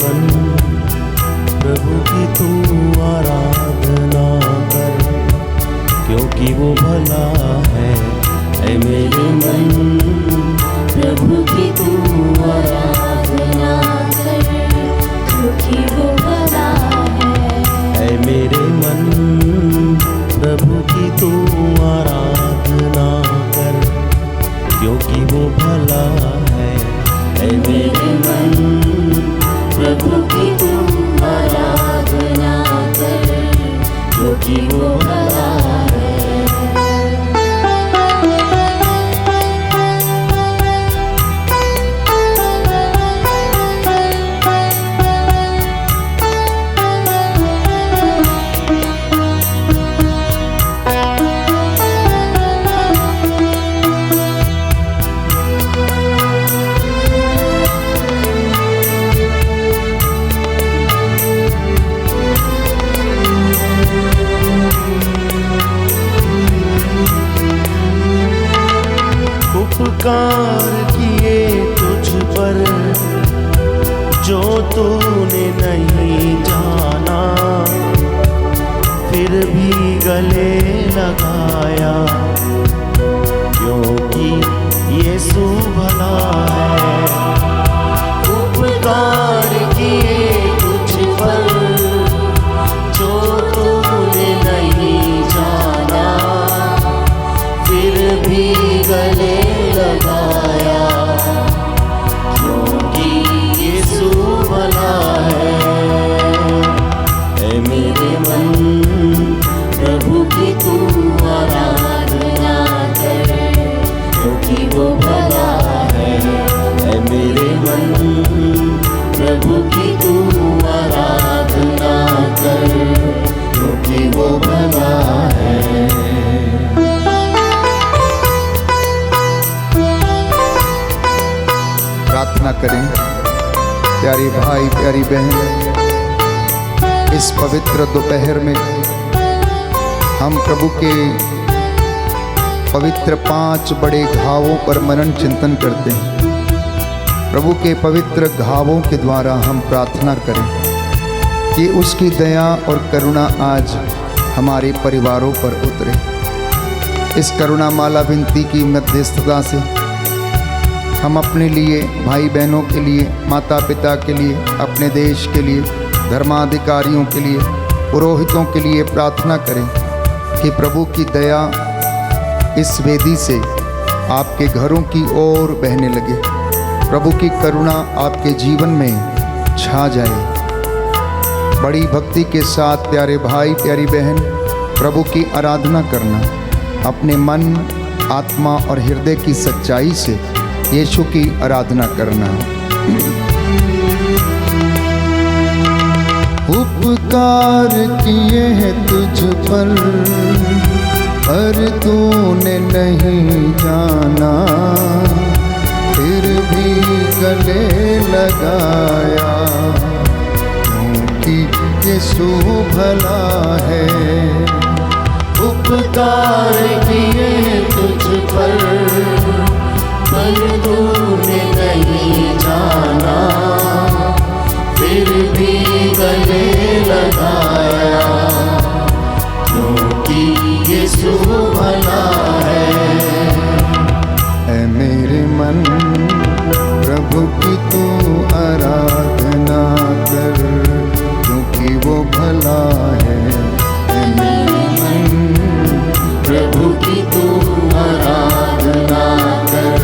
मन प्रभु की तू आराधना कर, क्योंकि वो भला है। ऐ मेरे मन प्रभु की तू आराधना कर, क्योंकि वो भला है। ऐ मेरे मन प्रभु की तू आराधना कर, क्योंकि वो भला है। ऐ मेरे मन प्रभु की तू आराधना कर, क्योंकि वो भला है। उपकार किए तुझ पर जो तूने नहीं जाना, फिर भी गले लगाया, क्योंकि यीशु भला है। उपकार किए तुझ पर जो तूने नहीं जाना, फिर भी गले लगाया, क्योंकि यीशु भला है। ऐ मेरे मन प्रभु की तू आराधना कर, क्योंकि वो भला है। ऐ मेरे मन प्रभु की तू आराधना कर, क्योंकि वो भला है। प्रार्थना करें प्यारे भाई प्यारी बहन, इस पवित्र दोपहर में हम प्रभु के पवित्र 5 बड़े घावों पर मनन चिंतन करते हैं। प्रभु के पवित्र घावों के द्वारा हम प्रार्थना करें कि उसकी दया और करुणा आज हमारे परिवारों पर उतरे। इस करुणा माला विनती की मध्यस्थता से हम अपने लिए, भाई बहनों के लिए, माता पिता के लिए, अपने देश के लिए, धर्माधिकारियों के लिए, पुरोहितों के लिए प्रार्थना करें कि प्रभु की दया इस वेदी से आपके घरों की ओर बहने लगे, प्रभु की करुणा आपके जीवन में छा जाए। बड़ी भक्ति के साथ प्यारे भाई प्यारी बहन प्रभु की आराधना करना, अपने मन, आत्मा और हृदय की सच्चाई से यीशु की आराधना करना। उपकार किए हैं तुझ पर तूने नहीं जाना, फिर भी गले लगाया, क्योंकि यीशु भला है। उपकार किए तुझ पर तूने नहीं जाना, फिर भी गले लगाया, क्योंकि यीशु भला है। ऐ मेरे मन प्रभु की तू आराधना कर, क्योंकि वो भला है। ऐ मेरे मन प्रभु की तू आराधना कर,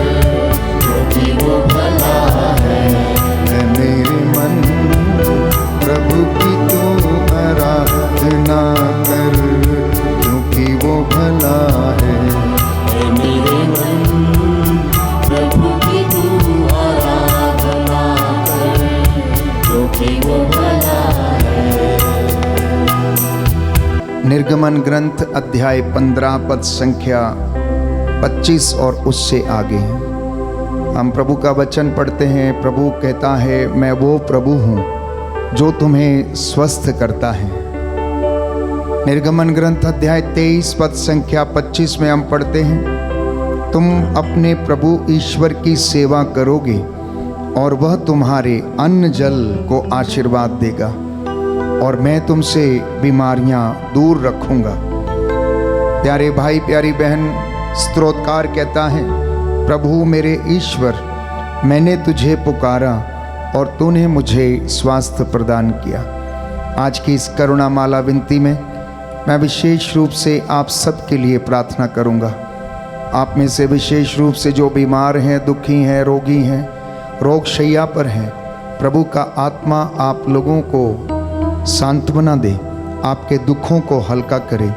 क्योंकि वो भला है। ऐ मेरे मन प्रभु की तू आराधना कर, क्योंकि वो भला है। ऐ मेरे मन प्रभु की तू आराधना कर, क्योंकि वो भला है। निर्गमन ग्रंथ अध्याय 15 पद संख्या 25 और उससे आगे हम प्रभु का वचन पढ़ते हैं। प्रभु कहता है, मैं वो प्रभु हूँ जो तुम्हें स्वस्थ करता है। निर्गमन ग्रंथ अध्याय 23 पद संख्या 25 में हम पढ़ते हैं, तुम अपने प्रभु ईश्वर की सेवा करोगे और वह तुम्हारे अन्न जल को आशीर्वाद देगा, और मैं तुमसे बीमारियां दूर रखूंगा। प्यारे भाई प्यारी बहन, स्तोत्रकार कहता है, प्रभु मेरे ईश्वर, मैंने तुझे पुकारा और तूने मुझे स्वास्थ्य प्रदान किया। आज की इस करुणा माला विनती में मैं विशेष रूप से आप सबके लिए प्रार्थना करूंगा। आप में से विशेष रूप से जो बीमार हैं, दुखी हैं, रोगी हैं, रोग शैया पर हैं, प्रभु का आत्मा आप लोगों को सांत्वना दे, आपके दुखों को हल्का करे,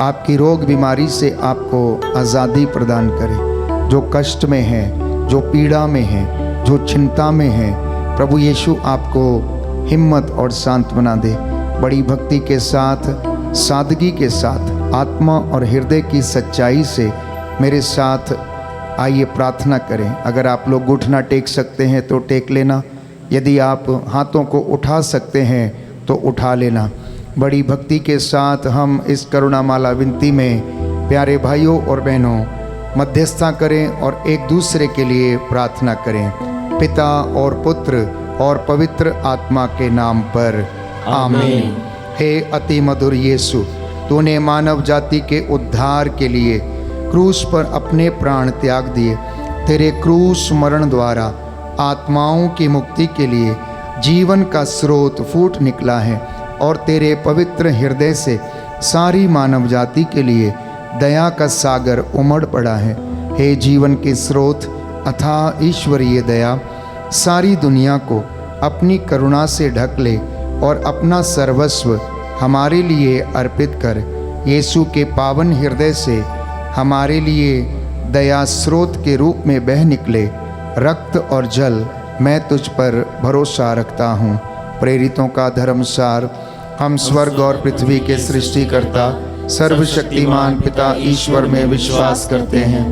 आपकी रोग बीमारी से आपको आज़ादी प्रदान करे। जो कष्ट में हैं, जो पीड़ा में हैं, जो चिंता में हैं, प्रभु यीशु आपको हिम्मत और सांत्वना दे। बड़ी भक्ति के साथ, सादगी के साथ, आत्मा और हृदय की सच्चाई से मेरे साथ आइए प्रार्थना करें। अगर आप लोग घुटना टेक सकते हैं तो टेक लेना, यदि आप हाथों को उठा सकते हैं तो उठा लेना। बड़ी भक्ति के साथ हम इस करुणा माला विनती में प्यारे भाइयों और बहनों मध्यस्थता करें और एक दूसरे के लिए प्रार्थना करें। पिता और पुत्र और पवित्र आत्मा के नाम पर आमीन। हे अति मधुर यीशु, तूने मानव जाति के उद्धार के लिए क्रूस पर अपने प्राण त्याग दिए। तेरे क्रूस मरण द्वारा आत्माओं की मुक्ति के लिए जीवन का स्रोत फूट निकला है और तेरे पवित्र हृदय से सारी मानव जाति के लिए दया का सागर उमड़ पड़ा है। हे जीवन के स्रोत अथाह ईश्वरीय दया, सारी दुनिया को अपनी करुणा से ढक ले और अपना सर्वस्व हमारे लिए अर्पित कर। यीशु के पावन हृदय से हमारे लिए दया स्रोत के रूप में बह निकले। रक्त और जल, मैं तुझ पर भरोसा रखता हूँ। प्रेरितों का धर्मसार, हम स्वर्ग और पृथ्वी के सृष्टिकर्ता सर्वशक्तिमान पिता ईश्वर में विश्वास करते हैं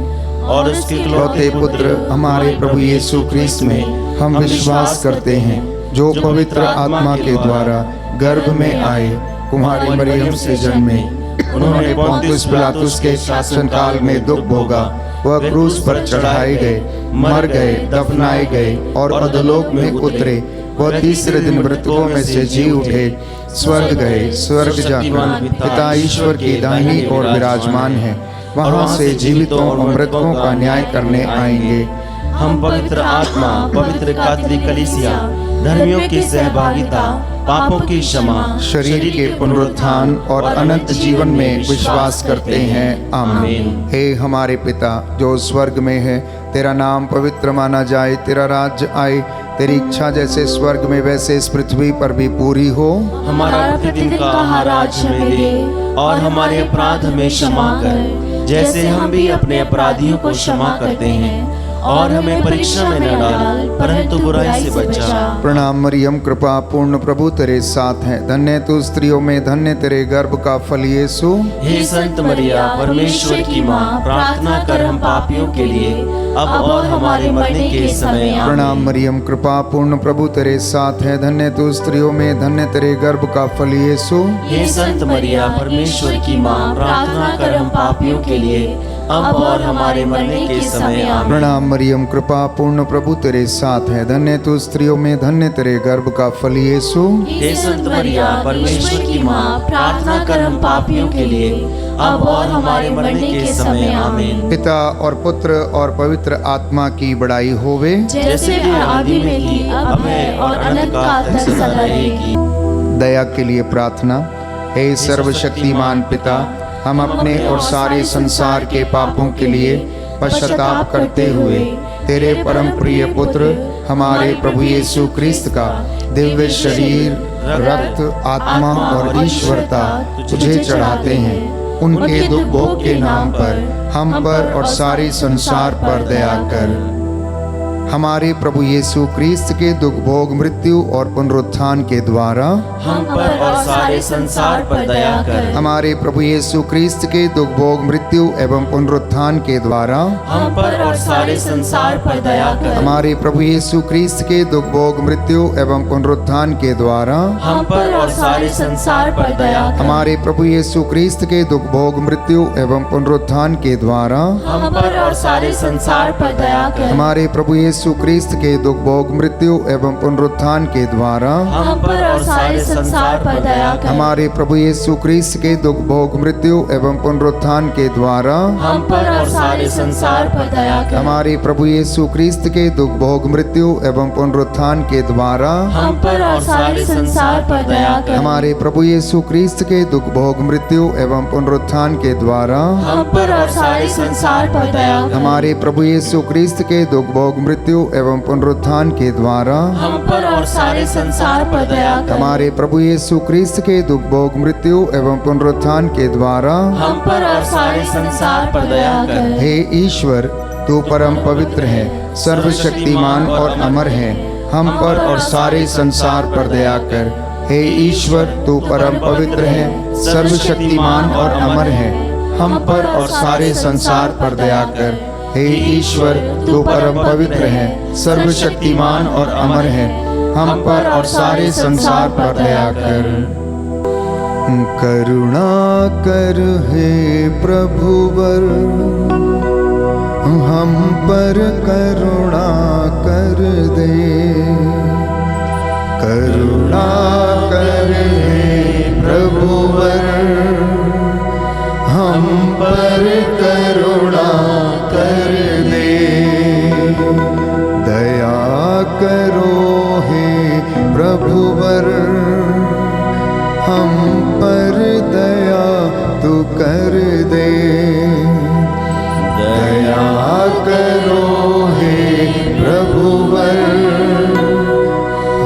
और उसके इकलौते पुत्र हमारे प्रभु यीशु ख्रीस्त में हम विश्वास करते हैं, जो पवित्र आत्मा के द्वारा गर्भ में आए, कुमारी मरियम से जन्मे, उन्होंने पोंतियुस पिलातुस के शासनकाल में दुख भोगा, वह क्रूस पर चढ़ाए गए, मर गए, दफनाए गए और अधोलोक में उतरे, वह तीसरे दिन मृतकों में से जी उठे, स्वर्ग गए, स्वर्ग जाकर पिता ईश्वर की दाहिनी ओर विराजमान है, वहाँ से जीवितों और मृतकों का न्याय करने आएंगे। हम पवित्र आत्मा, पवित्र कैथोलिक कलीसिया, धर्मियों की सहभागिता, पापों की क्षमा, शरीर के पुनरुत्थान और अनंत जीवन में विश्वास करते हैं। आमीन। हे हमारे पिता जो स्वर्ग में है, तेरा नाम पवित्र माना जाए, तेरा राज्य आए, तेरी इच्छा जैसे स्वर्ग में वैसे इस पृथ्वी पर भी पूरी हो। हमारा प्रतिदिन का आहार आज हमें दे और हमारे अपराध हमें क्षमा कर, जैसे हम भी अपने अपराधियों को क्षमा करते हैं, और हमें परीक्षा में न डाल परंतु बुराई से बचा। प्रणाम मरियम, कृपा पूर्ण प्रभु तेरे साथ है, धन्य तू स्त्रियों में, धन्य तेरे गर्भ का फल यीशु। हे संत मरिया, परमेश्वर की माँ, प्रार्थना कर हम पापियों के लिए अब और हमारे मरने के समय आमीन। प्रणाम मरियम, कृपा पूर्ण प्रभु तेरे साथ है, धन्य तू स्त्रियों में, धन्य तेरे गर्भ का फल यीशु। हे संत मरिया, परमेश्वर की माँ, प्रार्थना कर हम पापियों के लिए अब और हमारे मरने के समय आमीन। प्रणाम मरियम, कृपा पूर्ण प्रभु तेरे साथ है, धन्य तू स्त्रियों में, धन्य तेरे गर्भ का फल यीशु। हे संत मरिया, परमेश्वर की माँ, प्रार्थना कर हम पापियों के लिए अब और हमारे मरने के समय आमीन। पिता और पुत्र और पवित्र आत्मा की बड़ाई होवे, जैसे कि आदि में थी, अब है और अनंत काल तक सदा रहेगी। दया के लिए प्रार्थना। हे सर्वशक्तिमान पिता, हम अपने और सारे संसार के पापों के लिए पश्चाताप करते हुए तेरे परम प्रिय पुत्र हमारे प्रभु यीशु ख्रीस्त का दिव्य शरीर, रक्त, आत्मा और ईश्वरता तुझे चढ़ाते हैं। उनके दुख भोग के नाम पर हम पर और सारे संसार पर दया कर। हमारे प्रभु यीशु ख्रीस्त के दुख भोग, मृत्यु और पुनरुत्थान के द्वारा हम पर और सारे संसार पर दया कर। हमारे प्रभु यीशु ख्रीस्त के दुख भोग, मृत्यु एवं पुनरुत्थान के द्वारा हम पर और सारे संसार पर दया कर। हमारे प्रभु यीशु ख्रीस्त के दुख भोग, मृत्यु एवं पुनरुत्थान के द्वारा हम पर और सारे संसार पर दया कर। हमारे प्रभु यीशु ख्रीस्त के दुख भोग, मृत्यु एवं पुनरुत्थान के द्वारा हम पर और सारे संसार पर दया कर। हमारे प्रभु यीशु यीशु क्रिस्त के दुख भोग मृत्यु एवं पुनरुत्थान के द्वारा हम पर और सारे संसार पर दया कर। हमारे प्रभु यीशु क्रिस्त के दुख भोग मृत्यु एवं पुनरुत्थान के द्वारा हम पर और सारे संसार पर दया कर। हमारे प्रभु यीशु क्रिस्त के दुख भोग मृत्यु एवं पुनरुत्थान के द्वारा हम पर और सारे संसार पर दया कर। हमारे प्रभु यीशु क्रिस्त के दुख भोग मृत्यु एवं पुनरुत्थान के द्वारा हम पर और सारे संसार पर दया कर। हमारे प्रभु यीशु क्रिस्त के दुख भोग मृत्यु एवं पुनरुत्थान के द्वारा हम पर और सारे संसार पर दया कर। हमारे प्रभु यीशु क्रिस्त के दुख भोग मृत्यु एवं पुनरुत्थान के द्वारा हम पर और सारे संसार पर दया कर। हे ईश्वर, तू परम पवित्र है, सर्वशक्तिमान और अमर है, हम पर और सारे संसार पर दया कर। हे ईश्वर, तू परम पवित्र है, सर्वशक्तिमान और अमर है, हम पर और सारे संसार पर दया कर। हे ईश्वर, तू परम पवित्र है, सर्वशक्तिमान और अमर है, हम पर और सारे संसार पर दया कर। करुणा कर हे प्रभुवर, हम पर करुणा कर दे। करुणा कर हे प्रभुवर, हम पर करुणा कर दे। दया करो हे प्रभुवर, हम पर दया तू कर दे। दया करो हे प्रभुवर,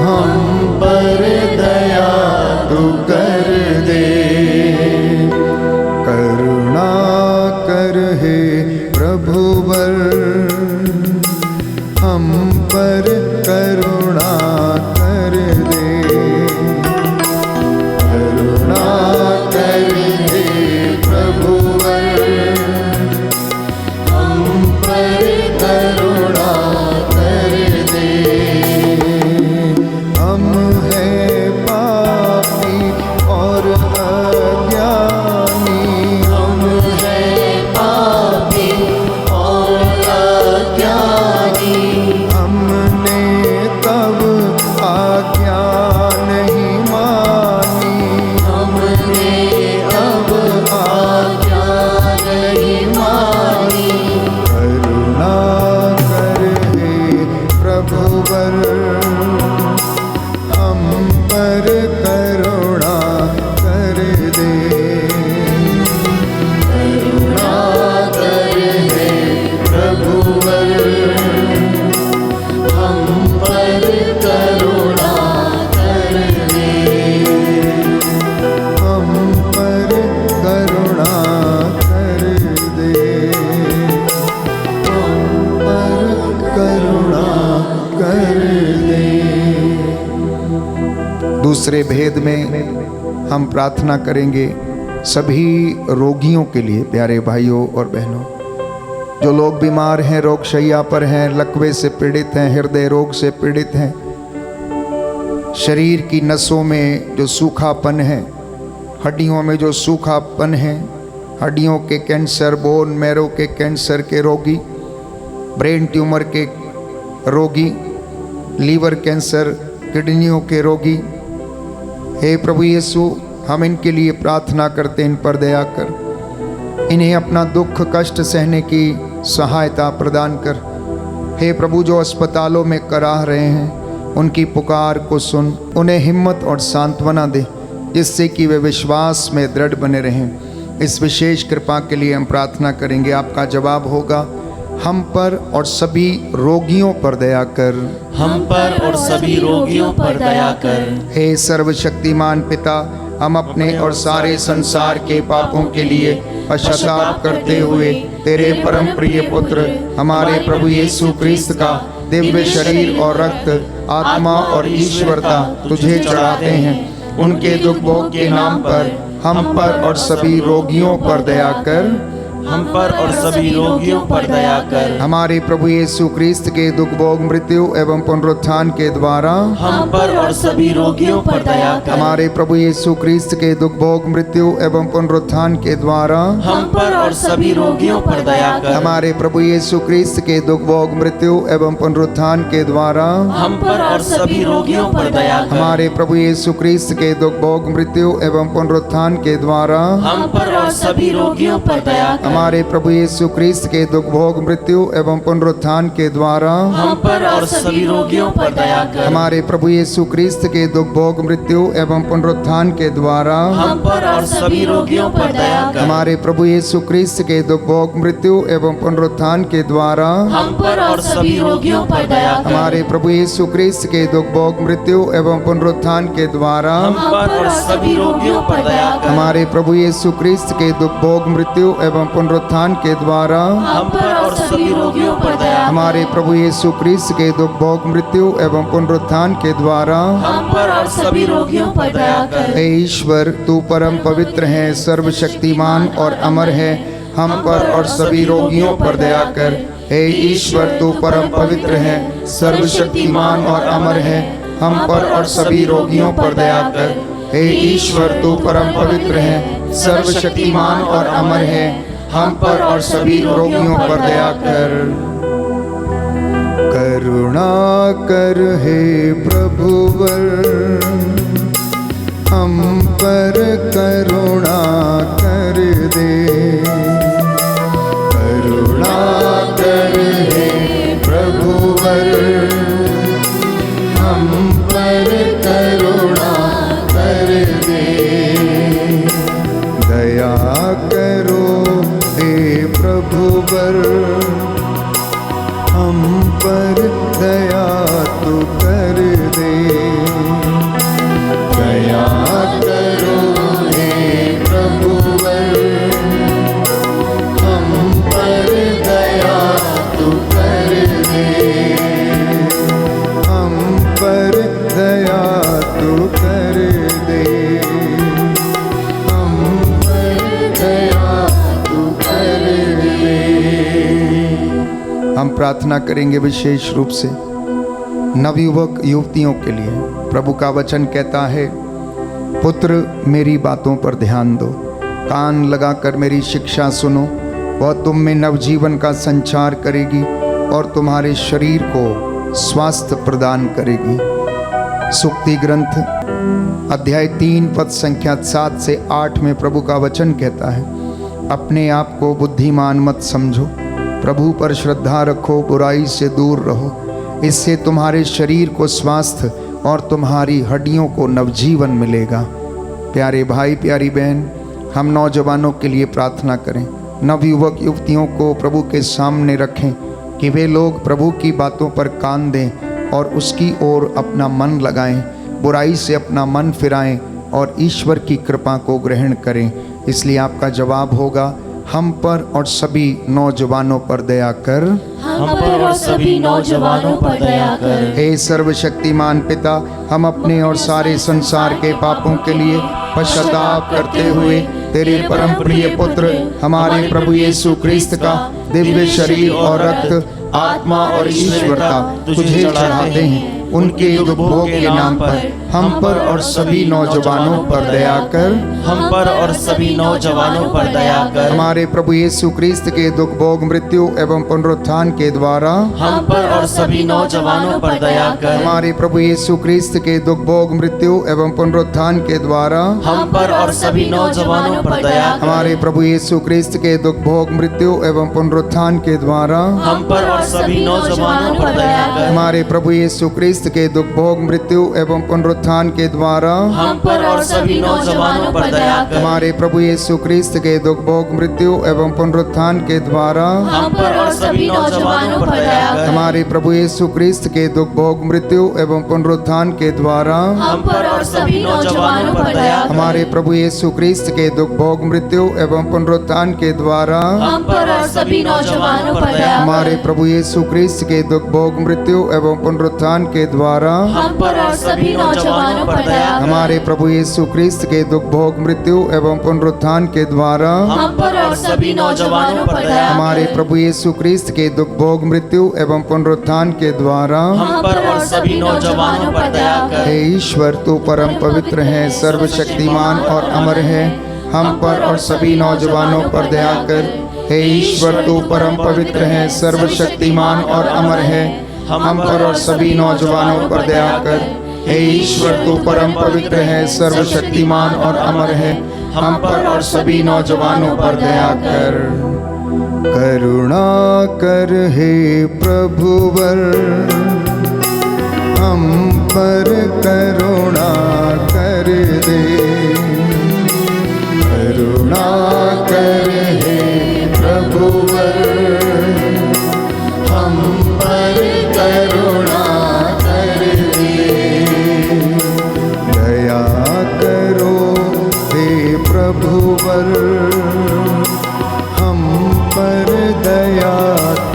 हम पर दया तू कर दे। करुणा कर हे प्रभुवर, हम पर करुणा कर दे। करुणा कर हे प्रभुवर, हम पर करुणा कर दे। हम हैं पापी और अज्ञानी, हम हैं पापी और अज्ञानी। हमने तब आज्ञा नहीं मानी, हमने अब आज्ञा नहीं मानी। करुणा कर हे प्रभुवर, हम पर करुणा कर दे। करुणा कर हे प्रभुवर, हम पर करुणा कर दे। हम पर करुणा कर दे। हम पर करुणा कर दे। दूसरे भेद में हम प्रार्थना करेंगे सभी रोगियों के लिए। प्यारे भाइयों और बहनों, जो लोग बीमार हैं, रोग शैया पर हैं, लकवे से पीड़ित हैं, हृदय रोग से पीड़ित हैं, शरीर की नसों में जो सूखापन है, हड्डियों में जो सूखापन है, हड्डियों के कैंसर, बोन मैरो के कैंसर के रोगी, ब्रेन ट्यूमर के रोगी, लीवर कैंसर, किडनियों के रोगी, हे प्रभु यीशु, हम इनके लिए प्रार्थना करते हैं, इन पर दया कर। इन्हें अपना दुख कष्ट सहने की सहायता प्रदान कर। हे प्रभु, जो अस्पतालों में कराह रहे हैं, उनकी पुकार को सुन, उन्हें हिम्मत और सांत्वना दे, जिससे कि वे विश्वास में दृढ़ बने रहें। इस विशेष कृपा के लिए हम प्रार्थना करेंगे। आपका जवाब होगा, हम पर और सभी रोगियों पर दया कर। हम पर और सभी रोगियों पर दया कर। हे सर्वशक्तिमान पिता, हम अपने और सारे संसार के पापों के लिए पश्चाताप करते हुए तेरे परम प्रिय पुत्र हमारे प्रभु यीशु क्रिस्त का दिव्य शरीर और रक्त, आत्मा और ईश्वरता तुझे चढ़ाते हैं। उनके दुख भोग के नाम पर हम पर और सभी रोगियों पर दया कर। हम पर और सभी रोगियों पर दया कर। हमारे प्रभु यीशु क्रिस्त के दुख भोग मृत्यु एवं पुनरुत्थान के द्वारा हम पर और सभी रोगियों पर दया कर। हमारे प्रभु यीशु क्रिस्त के दुख भोग मृत्यु एवं पुनरुत्थान के द्वारा हम पर और सभी रोगियों पर दया कर। हमारे प्रभु यीशु क्रिस्त के दुख भोग मृत्यु एवं पुनरुत्थान के द्वारा हम पर और सभी रोगियों पर दया कर। हमारे प्रभु यीशु क्रिस्त के दुख भोग मृत्यु एवं पुनरुत्थान के द्वारा हम पर और सभी रोगियों पर दया कर। हमारे प्रभु यीशु क्रिस्त के दुख भोग मृत्यु एवं पुनरुत्थान के द्वारा हम पर और सभी रोगियों पर दया कर। हमारे प्रभु यीशु क्रिस्त के दुख भोग मृत्यु एवं पुनरुत्थान के द्वारा हम पर और सभी रोगियों पर दया कर। हमारे प्रभु यीशु क्रिस्त के दुख भोग मृत्यु एवं पुनरुत्थान के द्वारा हम पर और सभी रोगियों पर दया कर। हमारे प्रभु यीशु क्रिस्त के दुख भोग मृत्यु एवं पुनरुत्थान के द्वारा हम पर और सभी रोगियों पर दया कर। हमारे प्रभु यीशु क्रिस्त के दुख भोग मृत्यु एवं पुनरुत्थान के द्वारा हम पर और सभी रोगियों पर दया कर। हमारे प्रभु यीशु क्रिस्त के दुख भोग मृत्यु एवं पुनरुत्थान के द्वारा हम पर और सभी रोगियों पर दया कर। हे ईश्वर, तू परम पवित्र है, सर्वशक्तिमान और अमर है, हम पर और सभी रोगियों पर दया कर। हे ईश्वर, तू परम पवित्र है, सर्वशक्तिमान और अमर है, हम पर और सभी रोगियों पर दया कर। हे ईश्वर, तू परम पवित्र है, सर्वशक्तिमान और अमर है, हम पर और सभी रोगियों पर दया कर। करुणा कर हे प्रभुवर, हम पर करुणा कर दे। करुणा कर हे प्रभुवर, हम पर करुणा कर दे। दया करो हे प्रभुवर, हम पर दया तू कर दे। दया करो हे प्रभुवर, हम पर दया तू कर दे। हम पर दया तू कर दे। हम पर दया तू कर दे। हम प्रार्थना करेंगे विशेष रूप से नवयुवक युवतियों के लिए। प्रभु का वचन कहता है, पुत्र मेरी बातों पर ध्यान दो, कान लगाकर मेरी शिक्षा सुनो, वह तुम में नवजीवन का संचार करेगी और तुम्हारे शरीर को स्वास्थ्य प्रदान करेगी। सुक्ति ग्रंथ अध्याय 3 पद संख्या 7 से 8 में प्रभु का वचन कहता है, अपने आप को बुद्धिमान मत समझो, प्रभु पर श्रद्धा रखो, बुराई से दूर रहो, इससे तुम्हारे शरीर को स्वास्थ्य और तुम्हारी हड्डियों को नवजीवन मिलेगा। प्यारे भाई प्यारी बहन, हम नौजवानों के लिए प्रार्थना करें, नवयुवक युवतियों को प्रभु के सामने रखें कि वे लोग प्रभु की बातों पर कान दें और उसकी ओर अपना मन लगाएं, बुराई से अपना मन फिराएं और ईश्वर की कृपा को ग्रहण करें। इसलिए आपका जवाब होगा, हम पर और सभी नौजवानों पर दया कर। हम पर और सभी नौजवानों पर दया कर। हे सर्वशक्तिमान पिता, हम अपने और सारे संसार के पापों के लिए पश्चाताप करते हुए तेरे परम प्रिय पुत्र हमारे प्रभु यीशु क्रिस्त का दिव्य शरीर और रक्त, आत्मा और ईश्वरता तुझे चढ़ाते हैं। उनके दुख भोग के नाम पर हम पर और सभी नौजवानों पर दया कर। हम पर और सभी नौजवानों पर दया कर। हमारे प्रभु यीशु क्रिस्त के दुख भोग मृत्यु एवं पुनरुत्थान के द्वारा हम पर और सभी नौजवानों पर दया कर। हमारे प्रभु यीशु क्रिस्त के दुख भोग मृत्यु एवं पुनरुत्थान के द्वारा हम पर और सभी नौजवानों पर दया कर। हमारे प्रभु यीशु क्रिस्त के दुख भोग मृत्यु एवं पुनरुत्थान के द्वारा हम पर और सभी नौजवानों पर दया कर। हमारे प्रभु यीशु क्रिस्त के दुख भोग मृत्यु एवं पुनरुत्थान के द्वारा हम पर और सभी नौजवानों पर दया कर। हमारे प्रभु यीशु क्रिस्त के दुख भोग मृत्यु एवं पुनरुत्थान के द्वारा हम पर और सभी नौजवानों पर दया कर। हमारे प्रभु यीशु क्रिस्त के दुख भोग मृत्यु एवं पुनरुत्थान के द्वारा हम पर और सभी नौजवानों पर दया कर। हमारे प्रभु यीशु क्रिस्त के दुख भोग मृत्यु एवं पुनरुत्थान के द्वारा हम पर और सभी नौजवानों पर दया कर। हमारे प्रभु यीशु क्रिस्त के दुख भोग मृत्यु एवं पुनरुत्थान के द्वारा हम पर और सभी नौजवानों पर दया कर। हमारे प्रभु यीशु क्रिस्त के दुख भोग मृत्यु एवं पुनरुत्थान के द्वारा हम पर और सभी नौजवानों पर दया कर। हमारे प्रभु यीशु क्रिस्त के दुख भोग मृत्यु एवं पुनरुत्थान के द्वारा हम पर और सभी नौजवानों पर दया कर। हे ईश्वर, तू परम पवित्र है, सर्वशक्तिमान और अमर है, हम पर और सभी नौजवानों पर दया कर। हे ईश्वर, तू परम पवित्र है, सर्वशक्तिमान और अमर है, हम पर और सभी नौजवानों पर दया कर। हे ईश्वर, तू परम पवित्र है, सर्वशक्तिमान और अमर है, हम पर और सभी नौजवानों पर दया कर। करुणा कर हे प्रभुवर, हम पर करुणा कर दे। करुणा कर हे प्रभुवर, हम पर करुणा कर दे। दया करो हे प्रभुवर, हम पर दया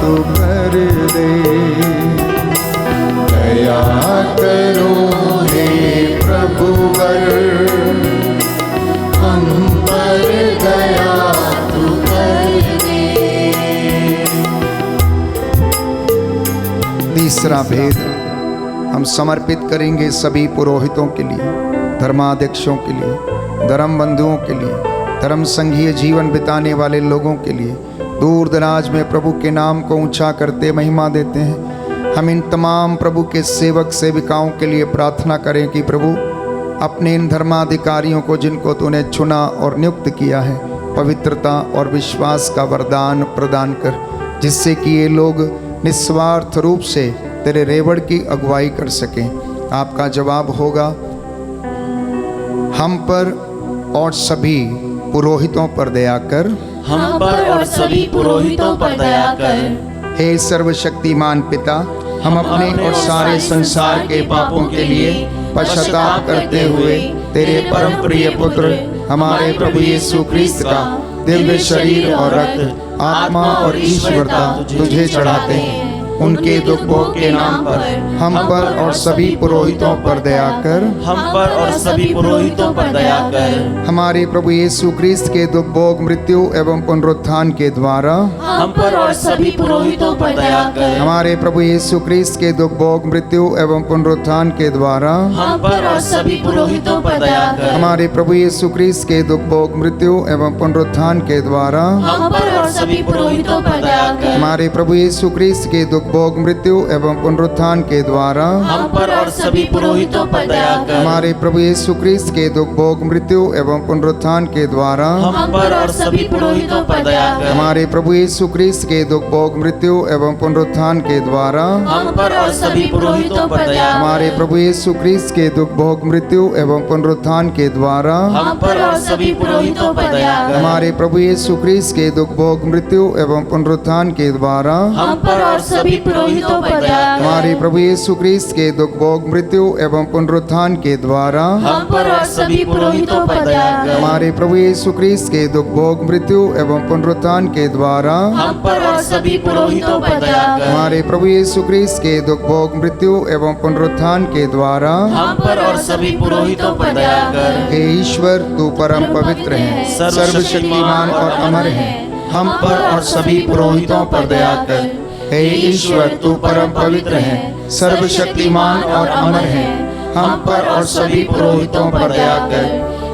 तो कर दे। दया करो हे प्रभुवर, हम पर दया तू कर दे। तीसरा भेद हम समर्पित करेंगे सभी पुरोहितों के लिए, धर्माध्यक्षों के लिए, धर्म बंधुओं के लिए, धर्म संघीय जीवन बिताने वाले लोगों के लिए, दूर दराज में प्रभु के नाम को ऊंचा करते महिमा देते हैं। हम इन तमाम प्रभु के सेवक सेविकाओं के लिए प्रार्थना करें कि प्रभु अपने इन धर्माधिकारियों को, जिनको तूने चुना और नियुक्त किया है, पवित्रता और विश्वास का वरदान प्रदान कर, जिससे कि ये लोग निस्वार्थ रूप से तेरे रेवड़ की अगुवाई कर सकें। आपका जवाब होगा, हम पर और सभी पुरोहितों पर दया कर। हम पर और सभी पुरोहितों पर दया कर। हे सर्वशक्तिमान पिता, हम अपने और सारे संसार के पापों के लिए पश्चाताप करते हुए तेरे परम प्रिय पुत्र हमारे प्रभु यीशु क्रिस्त का दिव्य शरीर और रक्त, आत्मा और ईश्वरता तुझे चढ़ाते हैं। उनके दुख भोग के नाम पर हम पर और सभी पुरोहितों पर दया कर। हम पर और सभी पुरोहितों पर दया कर। हमारे प्रभु यीशु क्रिस्त के दुख भोग मृत्यु एवं पुनरुत्थान के द्वारा हम पर और सभी पुरोहितों पर दया कर। हमारे प्रभु यीशु क्रिस्त के दुख भोग मृत्यु एवं पुनरुत्थान के द्वारा हम पर और सभी पुरोहितों पर दया कर। हमारे प्रभु यीशु क्रिस्त के दुख भोग मृत्यु एवं पुनरुत्थान के द्वारा हम पर और सभी पुरोहितों पर दया कर। हमारे प्रभु यीशु क्रिस्त के दुख भोग मृत्यु एवं पुनरुत्थान के द्वारा हम पर और सभी पुरोहितों पर दया कर। हमारे प्रभु यीशु क्रिस्त के दुख भोग मृत्यु एवं पुनरुत्थान के द्वारा हम पर और सभी पुरोहितों पर दया कर। हमारे प्रभु यीशु क्रिस्त के दुख भोग मृत्यु एवं पुनरुत्थान के द्वारा हम पर और सभी पुरोहितों पर दया कर। हमारे प्रभु यीशु क्रिस्त के दुख भोग मृत्यु एवं पुनरुत्थान के द्वारा हम पर और सभी पुरोहितों पर दया कर। हमारे प्रभु यीशु क्रिस्त के दुख भोग मृत्यु एवं पुनरुत्थान के द्वारा हम पर और सभी पुरोहितों पर दया कर। हमारे प्रभु यीशु क्रिस्त के दुख भोग मृत्यु एवं पुनरुत्थान के द्वारा हम पर और सभी पुरोहितों पर दया कर। हमारे प्रभु यीशु क्रिस्त के दुख भोग मृत्यु एवं पुनरुत्थान के द्वारा हम पर और सभी पुरोहितों पर दया कर। हमारे प्रभु यीशु क्रिस्त के दुख भोग मृत्यु एवं पुनरुत्थान के द्वारा हम पर और सभी पुरोहितों पर दया कर। हे ईश्वर, तू परम पवित्र है, सर्वशक्तिमान और अमर है, हम पर और सभी पुरोहितों पर दया कर। हे ईश्वर, तू परम पवित्र है, सर्वशक्तिमान और अमर है, हम पर और सभी पुरोहितों पर दया कर।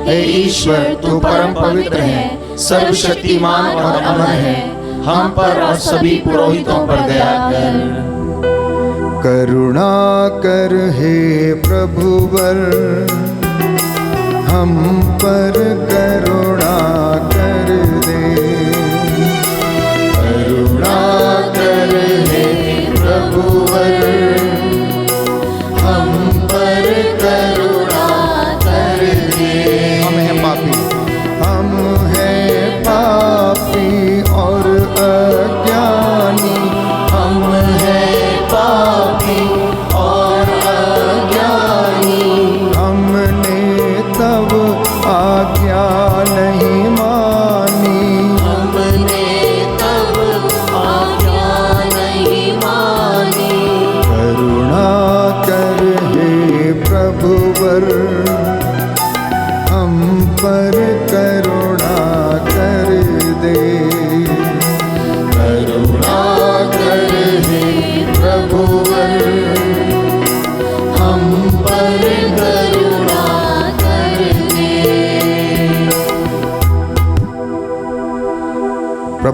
हे ईश्वर, तू परम पवित्र है, सर्वशक्तिमान और अमर है, हम पर और सभी पुरोहितों पर दया कर। करुणा कर हे प्रभुवर, हम पर करुणा कर दे। करुणा कर हे प्रभुवर, हम पर करुणा कर दे। हम हैं पापी, हम हैं पापी और अज्ञानी, हम हैं पापी और अज्ञानी। हमने तब आज्ञा नहीं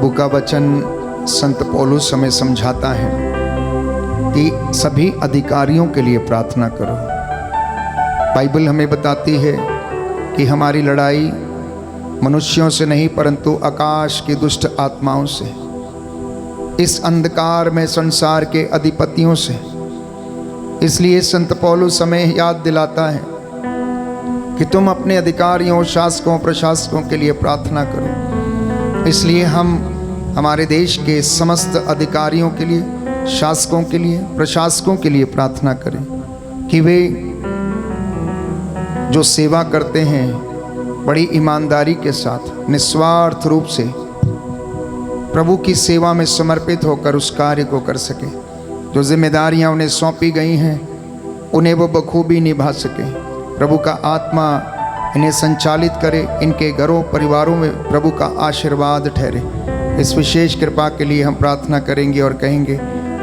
प्रभु का वचन संत पौलुस हमें समझाता है कि सभी अधिकारियों के लिए प्रार्थना करो। बाइबल हमें बताती है कि हमारी लड़ाई मनुष्यों से नहीं परंतु आकाश की दुष्ट आत्माओं से, इस अंधकार में संसार के अधिपतियों से। इसलिए संत पौलुस हमें याद दिलाता है कि तुम अपने अधिकारियों, शासकों, प्रशासकों के लिए प्रार्थना करो। इसलिए हम हमारे देश के समस्त अधिकारियों के लिए, शासकों के लिए, प्रशासकों के लिए प्रार्थना करें कि वे जो सेवा करते हैं बड़ी ईमानदारी के साथ, निस्वार्थ रूप से प्रभु की सेवा में समर्पित होकर उस कार्य को कर सके। जो जिम्मेदारियां उन्हें सौंपी गई हैं उन्हें वो बखूबी निभा सके। प्रभु का आत्मा इन्हें संचालित करे, इनके घरों परिवारों में प्रभु का आशीर्वाद ठहरे। इस विशेष कृपा के लिए हम प्रार्थना करेंगे और कहेंगे,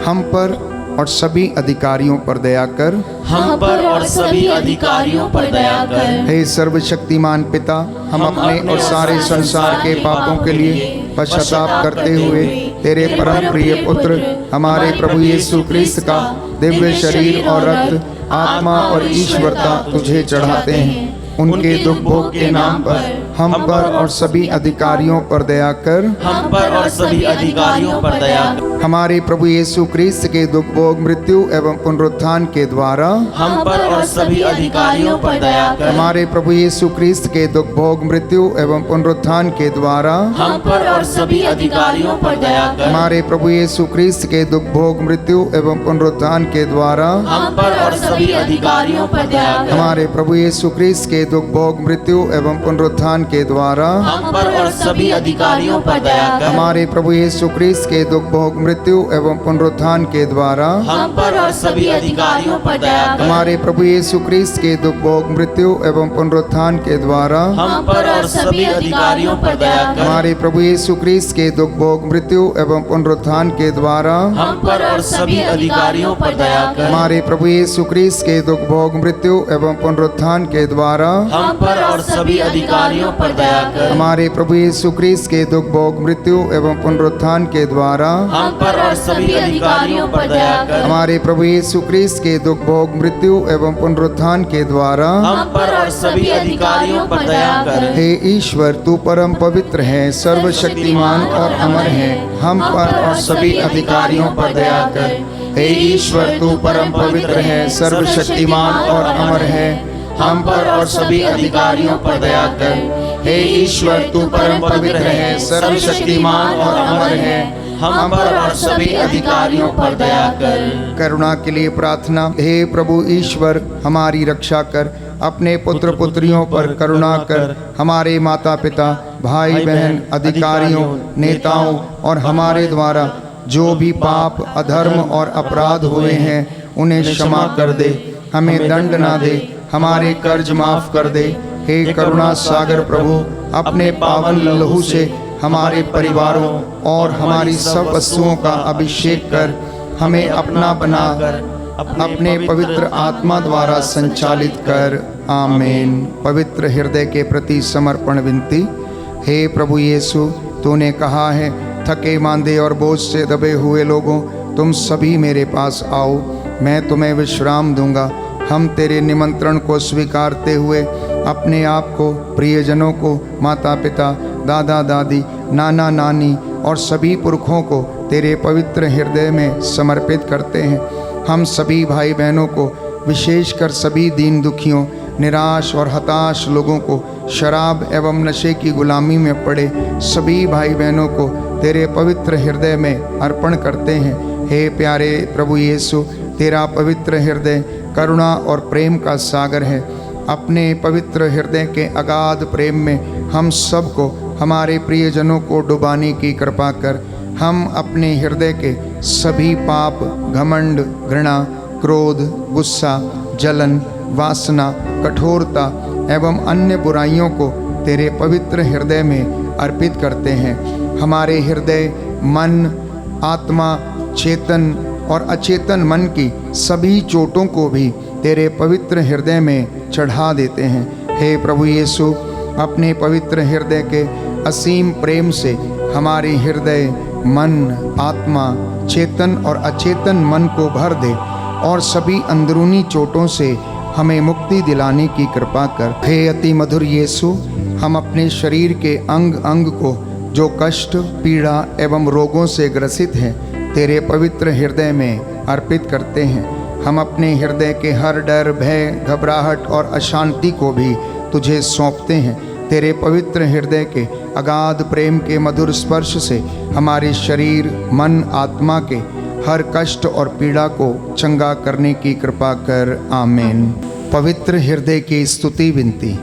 हम पर और सभी अधिकारियों पर दया कर, हम पर और सभी अधिकारियों पर दया कर। हे सर्वशक्तिमान पिता, हम अपने और सारे संसार के पापों के लिए पश्चाताप करते हुए तेरे परम प्रिय पुत्र हमारे प्रभु यीशु क्रिस्त का दिव्य शरीर और रक्त, आत्मा और ईश्वरता तुझे चढ़ाते हैं। उनके दुख भोग के नाम पर हम पर और सभी अधिकारियों पर दया कर, हम पर और सभी अधिकारियों पर दया कर। हमारे प्रभु यीशु क्रिस्त के दुख भोग, मृत्यु एवं पुनरुत्थान के द्वारा हम पर और सभी अधिकारियों पर दया कर। हमारे प्रभु यीशु क्रिस्त के दुख भोग, मृत्यु एवं पुनरुत्थान के द्वारा हम पर और सभी अधिकारियों पर दया कर। हमारे प्रभु यीशु क्रिस्त के दुख भोग, मृत्यु एवं पुनरुत्थान के द्वारा हम पर और सभी अधिकारियों पर दया कर। हमारे प्रभु यीशु क्रिस्त के दुख भोग, मृत्यु एवं पुनरुत्थान के द्वारा हम पर और सभी अधिकारियों पर दया कर। हमारे प्रभु यीशु क्रिस्त के दुख भोग, मृत्यु एवं पुनरुत्थान के द्वारा हम पर और सभी अधिकारियों पर दया कर। हमारे प्रभु यीशु क्रिस्त के दुख भोग, मृत्यु एवं पुनरुत्थान के द्वारा हम पर और सभी अधिकारियों पर दया कर। हमारे प्रभु यीशु क्रिस्त के दुख भोग, मृत्यु एवं पुनरुत्थान के द्वारा हम पर और सभी अधिकारियों पर दया कर। हमारे प्रभु यीशु क्रिस्त के दुख भोग, मृत्यु एवं पुनरुत्थान के द्वारा हम पर और सभी अधिकारियों पर दया कर। हमारे प्रभु यीशु क्रिस्त के दुख भोग, मृत्यु एवं पुनरुत्थान के द्वारा हम पर और सभी अधिकारियों पर दया कर। हमारे प्रभु यीशु क्रिस्त के दुख भोग, मृत्यु एवं पुनरुत्थान के द्वारा हम पर और सभी अधिकारियों पर दया कर। हे ईश्वर, तू परम पवित्र है, सर्वशक्तिमान और अमर है, हम पर और सभी अधिकारियों पर दया कर। हे ईश्वर, तू परम पवित्र है, सर्वशक्तिमान और अमर है, हम पर और सभी अधिकारियों पर दया कर। हे ईश्वर, तू परम पवित्र है, सर्वशक्तिमान और अमर है, हम पर और सभी अधिकारियों पर दया कर। करुणा के लिए प्रार्थना। हे प्रभु ईश्वर, हमारी रक्षा कर, अपने पुत्र पुत्रियों पर करुणा कर। हमारे माता पिता, भाई बहन, अधिकारियों, नेताओं और हमारे द्वारा जो भी पाप, अधर्म और अपराध हुए हैं उन्हें क्षमा कर दे, हमें दंड ना दे, हमारे कर्ज माफ कर दे। हे करुणा सागर प्रभु, अपने पावन लहू से हमारे परिवारों और हमारी सब वस्तुओं का अभिषेक कर, हमें अपना बनाकर अपने पवित्र आत्मा द्वारा संचालित कर। आमीन। पवित्र हृदय के प्रति समर्पण विनती। हे प्रभु यीशु, तूने कहा है, थके मांदे और बोझ से दबे हुए लोगों, तुम सभी मेरे पास आओ, मैं तुम्हें विश्राम दूंगा। हम तेरे निमंत्रण को स्वीकारते हुए अपने आप को, प्रियजनों को, माता पिता, दादा दादी, नाना नानी और सभी पुरखों को तेरे पवित्र हृदय में समर्पित करते हैं। हम सभी भाई बहनों को, विशेषकर सभी दीन दुखियों, निराश और हताश लोगों को, शराब एवं नशे की गुलामी में पड़े सभी भाई बहनों को तेरे पवित्र हृदय में अर्पण करते हैं। हे प्यारे प्रभु यीशु, तेरा पवित्र हृदय करुणा और प्रेम का सागर है। अपने पवित्र हृदय के अगाध प्रेम में हम सबको, हमारे प्रियजनों को डुबाने की कृपा कर। हम अपने हृदय के सभी पाप, घमंड, घृणा, क्रोध, गुस्सा, जलन, वासना, कठोरता एवं अन्य बुराइयों को तेरे पवित्र हृदय में अर्पित करते हैं। हमारे हृदय, मन, आत्मा, चेतन और अचेतन मन की सभी चोटों को भी तेरे पवित्र हृदय में चढ़ा देते हैं। हे प्रभु यीशु, अपने पवित्र हृदय के असीम प्रेम से हमारे हृदय, मन, आत्मा, चेतन और अचेतन मन को भर दे और सभी अंदरूनी चोटों से हमें मुक्ति दिलाने की कृपा कर। हे अति मधुर यीशु, हम अपने शरीर के अंग अंग को जो कष्ट, पीड़ा एवं रोगों से ग्रसित हैं, तेरे पवित्र हृदय में अर्पित करते हैं। हम अपने हृदय के हर डर, भय, घबराहट और अशांति को भी तुझे सौंपते हैं। तेरे पवित्र हृदय के अगाध प्रेम के मधुर स्पर्श से हमारे शरीर, मन, आत्मा के हर कष्ट और पीड़ा को चंगा करने की कृपा कर। आमीन। पवित्र हृदय की स्तुति विनती।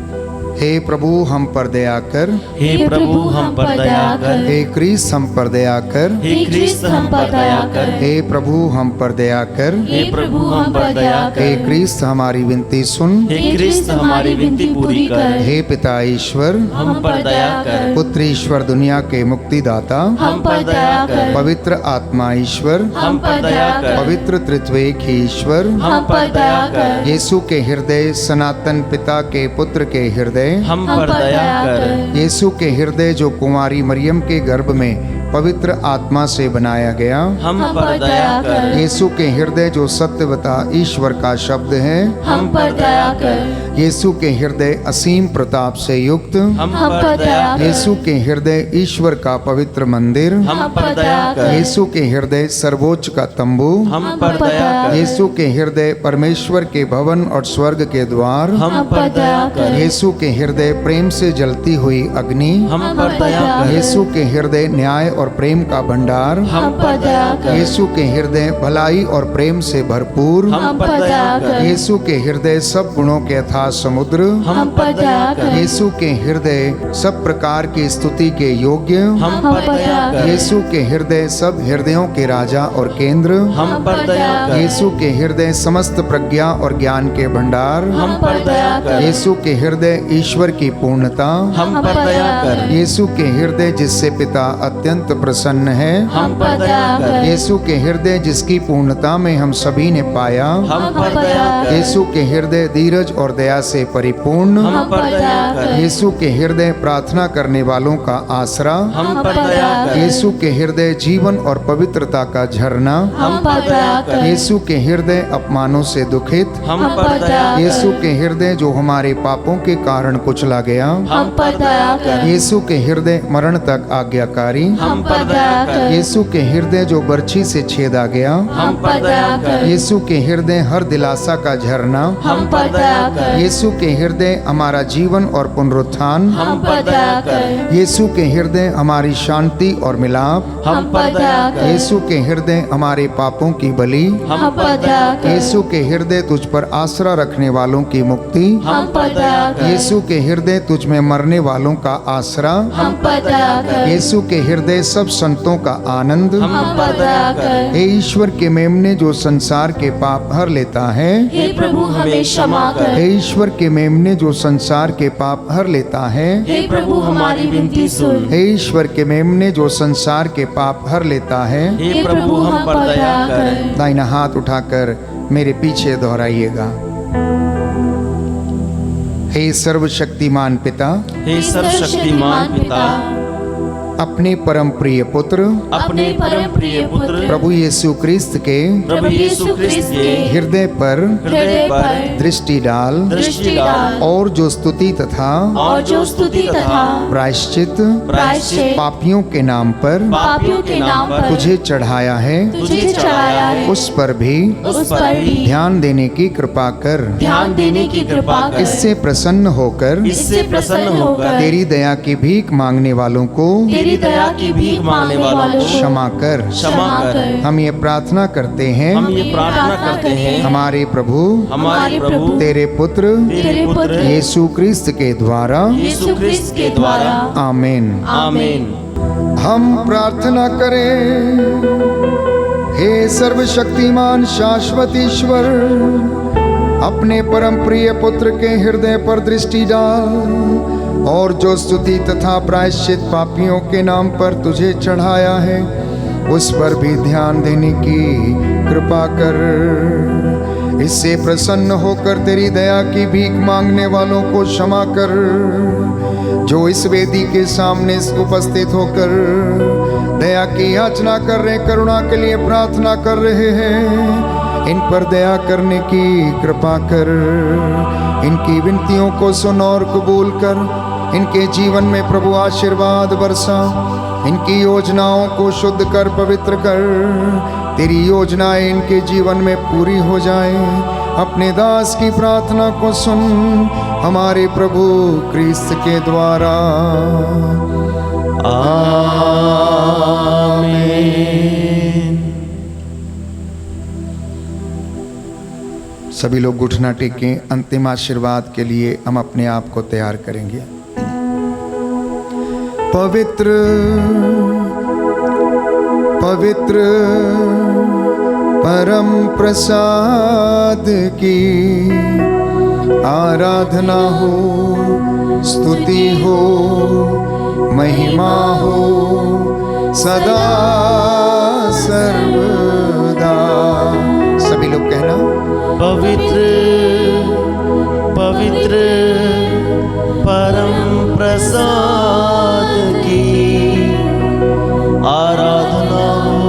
हे प्रभु हम पर दया कर। हे प्रभु हम पर दया कर। हे क्रिस्त हम पर दया कर। हे क्रिस्त हम पर दया कर। हे प्रभु हम पर दया कर। हे प्रभु हम पर दया कर। हे क्रिस्त हमारी विनती सुन। हे क्रिस्त हमारी विनती पूरी कर। हे पिता ईश्वर हम पर दया कर। पुत्र ईश्वर दुनिया के मुक्तिदाता हम पर दया कर। पवित्र आत्मा ईश्वर हम पर दया कर। पवित्र त्रित्वैक ईश्वर हम पर दया कर। यीशु के हृदय, सनातन पिता के पुत्र के हृदय, हम पर दया कर। यीशु के हृदय जो कुमारी मरियम के गर्भ में पवित्र आत्मा से बनाया गया, हम पर दया कर। यीशु के हृदय जो सत्यवता ईश्वर का शब्द है, हम पर दया कर। यीशु के हृदय असीम प्रताप से युक्त, हम पर दया कर। यीशु के हृदय ईश्वर का पवित्र मंदिर, हम पर दया कर। यीशु के हृदय सर्वोच्च का तंबू, हम पर दया कर। यीशु के हृदय परमेश्वर के भवन और स्वर्ग के द्वार, हम पर दया कर। यीशु के हृदय प्रेम से जलती हुई अग्नि, हम पर दया कर। यीशु के हृदय न्याय और प्रेम का भंडार, हम पर दया कर। यीशु के हृदय भलाई और प्रेम से भरपूर, हम पर दया कर। यीशु के हृदय सब गुणों के अथाह समुद्र, हम पर दया कर। यीशु के हृदय सब प्रकार की स्तुति के योग्य, हम पर दया कर। यीशु के हृदय सब हृदयों के राजा और केंद्र, हम पर दया कर। यीशु के हृदय समस्त प्रज्ञा और ज्ञान के भंडार, हम पर दया कर। यीशु के हृदय ईश्वर की पूर्णता, हम पर दया कर। यीशु के हृदय जिससे पिता अत्यंत प्रसन्न है, हम पर दया कर। यीशु के हृदय जिसकी पूर्णता में हम सभी ने पाया, हम पर दया कर। यीशु के हृदय धीरज और दया से परिपूर्ण, हम पर दया कर। यीशु के हृदय प्रार्थना करने वालों का आसरा, हम पर दया कर। यीशु के हृदय जीवन और पवित्रता का झरना, हम पर दया कर। यीशु के हृदय अपमानों से दुखित, हम पर दया कर। यीशु के हृदय जो हमारे पापों के कारण कुचला गया, हम पर दया कर। यीशु के हृदय मरण तक आज्ञाकारी, हम पर दया कर। यीशु के हृदय जो बर्छी से छेदा गया, हम पर दया कर। यीशु के हृदय हर दिलासा का झरना, हम पर दया कर। यीशु के हृदय हमारा जीवन और पुनरुत्थान, हम पर दया कर। यीशु के हृदय हमारी शांति और मिलाप, हम पर दया कर। यीशु के हृदय हमारे पापों की बलि, हम पर दया कर। यीशु के हृदय तुझ पर आसरा रखने वालों की मुक्ति, हम पर दया कर। यीशु के हृदय तुझ में मरने वालों का आसरा, हम पर दया कर। यीशु के हृदय सब संतों का आनंद, हम पर दया कर। हे ईश्वर के मेमने जो संसार के पाप हर लेता है, हे प्रभु हमें क्षमा कर। हे ईश्वर के मेमने जो संसार के पाप हर लेता है, हे प्रभु हमारी विनती सुन। हे ईश्वर के मेमने जो संसार के पाप हर लेता है, हे प्रभु हम पर दया कर। दाहिना हाथ उठाकर मेरे पीछे दोहराइएगा। हे सर्वशक्तिमान पिता, हे सर्वशक्तिमान पिता, अपने परम प्रिय पुत्र अपने परम प्रिय पुत्र प्रभु यीशु क्रिस्त के प्रभु यीशु क्रिस्त के हृदय पर हृदय पर दृष्टि डाल दृष्टि डाल और जो स्तुति तथा और जो स्तुति तथा प्रायश्चित प्रायश्चित पापियों के नाम पर पापियों के नाम पर तुझे चढ़ाया है, तुझे चढ़ाया है, उस पर भी उस पर भी ध्यान देने की कृपा कर। ध्यान देने की कृपा कर। इससे प्रसन्न होकर इससे प्रसन्न होकर तेरी दया की भीख मांगने वालों को तेरी दया की भीख मांगने वालों को क्षमा कर। क्षमा कर। हम ये प्रार्थना करते हैं, हम ये प्रार्थना करते हैं हमारे प्रभु हमारे प्रभु तेरे पुत्र तेरे पुत्र यीशु क्रिस्त के द्वारा, यीशु क्रिस्त के द्वारा। आमीन। आमीन। हम प्रार्थना करें। हे सर्वशक्तिमान शाश्वत ईश्वर, अपने परम प्रिय पुत्र के हृदय पर दृष्टि डाल और जो स्तुति तथा प्रायश्चित पापियों के नाम पर तुझे चढ़ाया है, उस पर भी ध्यान देने की कृपा कर। इससे प्रसन्न होकर तेरी दया की भीख मांगने वालों को क्षमा कर। जो इस वेदी के सामने उपस्थित होकर दया की याचना कर रहे, करुणा के लिए प्रार्थना कर रहे हैं, इन पर दया करने की कृपा कर। इनकी विनतियों को सुन और कबूल कर। इनके जीवन में प्रभु आशीर्वाद बरसा। इनकी योजनाओं को शुद्ध कर, पवित्र कर। तेरी योजनाएं इनके जीवन में पूरी हो जाए। अपने दास की प्रार्थना को सुन, हमारे प्रभु क्रिस्त के द्वारा। आमीन। सभी लोग घुटना टेकें। अंतिम आशीर्वाद के लिए हम अपने आप को तैयार करेंगे। पवित्र पवित्र परम प्रसाद की आराधना हो, स्तुति हो, महिमा हो सदा सर्वदा। सभी लोग कहना, पवित्र पवित्र परम प्रसाद की आराधना हो,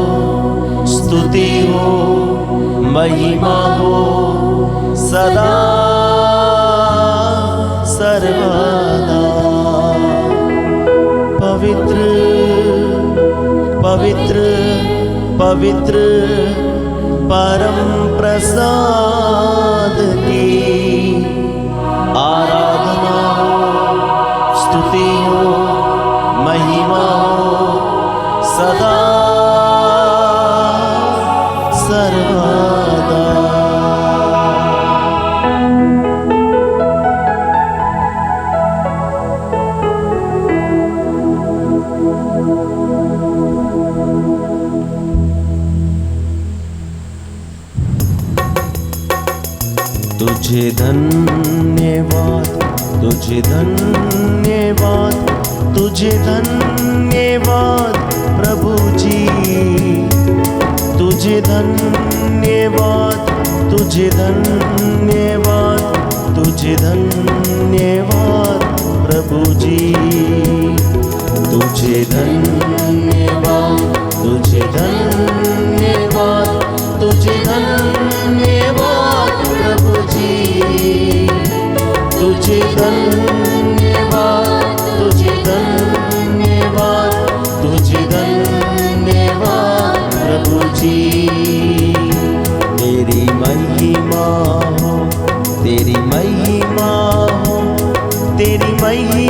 स्तुति हो, महिमा हो सदा सर्वदा। पवित्र पवित्र पवित्र परम प्रसाद की आराधना हो, स्तुति हो, महिमा हो सदा सर्वदा। तुझे धन्यवाद, तुझे धन्यवाद, तुझे धन्यवाद प्रभु जी। तुझे धन्यवाद, तुझे धन्यवाद, तुझे धन्यवाद प्रभु जी। तुझे धन्यवाद, तुझे धन्यवाद, तुझे धन्यवाद प्रभु जी। तुझे धन्यवाद, तुझे धन्यवाद, तुझे धन्यवाद प्रभु जी। तेरी महिमा हो, तेरी महिमा हो, तेरी महिमा